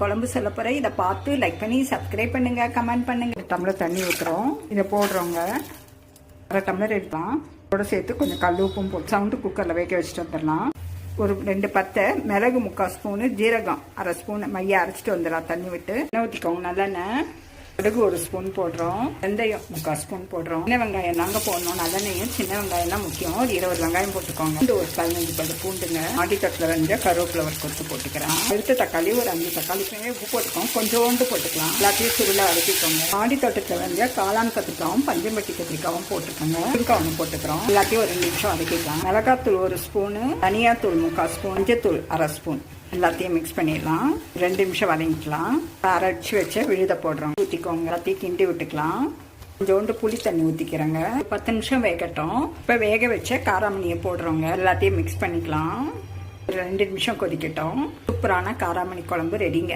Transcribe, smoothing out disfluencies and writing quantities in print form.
குழம்பு சொல்ல போகிறேன். இதை பார்த்து லைக் பண்ணி சப்ஸ்கிரைப் பண்ணுங்க, கமெண்ட் பண்ணுங்க. டம்ளர் தண்ணி ஊற்றுறோம். இதை போடுறோங்க. அரை டம்ளர் எடுக்கலாம். இதோட சேர்த்து கொஞ்சம் கல் உப்பும் போட்டு சவுண்டு குக்கரில் வேக வச்சுட்டு வந்துடலாம். ஒரு 2 பத்தை, மிளகு 3/4 ஸ்பூனு, ஜீரகம் அரை ஸ்பூன் மைய அரைச்சிட்டு வந்துடலாம். தண்ணி விட்டு எண்ணெய் ஊற்றிக்கோங்க. நல்லெண்ணெய், கடுகு 1 ஸ்பூன் போடுறோம். வெந்தயம் 3/4 ஸ்பூன் போடுறோம். சின்ன வெங்காயம் தாங்க போடணும். நல்லெண்ணையும் சின்ன வெங்காயம் தான் முக்கியம். ஒரு 20 வெங்காயம் போட்டுக்கோங்க. ஒரு 15 பது பூண்டுங்க. ஆட்டி தட்டில் வந்து கருவேப்பிலை ஒரு கொத்து போட்டுக்கிறேன். அடுத்த தக்காளி ஒரு 5 தக்காளி உப்பு போட்டுக்கோங்க. கொஞ்சோண்டு போட்டுக்கலாம். எல்லாத்தையும் சுருளை அழுத்திக்கோங்க. ஆடி தோட்டத்தில் வந்து காளான் கத்திரிக்காவும் பஞ்சம்பட்டி கத்திரிக்காவும் போட்டுக்கோங்க. கத்திரிக்காய் 1 போட்டுக்கிறோம். எல்லாத்தையும் ஒரு 2 நிமிஷம் வதக்கிக்கலாம். மிளகாத்தூள் 1 ஸ்பூனு, தனியாத்தூள் 3/4 ஸ்பூன், மஞ்சத்தூள் அரை ஸ்பூன் எல்லாத்தையும் மிக்ஸ் பண்ணிடலாம். 2 நிமிஷம் வதங்கிக்கலாம். அரைச்சி வச்ச விழுத போடுறோம். ஊற்றிக்கோங்க. எல்லாத்தையும் கிண்டி விட்டுக்கலாம். கொஞ்சோண்டு புளி தண்ணி ஊற்றிக்கிறோங்க. 10 நிமிஷம் வேகட்டும். இப்போ வேக வச்ச காராமணியை போடுறோங்க. எல்லாத்தையும் மிக்ஸ் பண்ணிக்கலாம். 2 நிமிஷம் கொதிக்கட்டும். சூப்பரான காராமணி குழம்பு ரெடிங்க.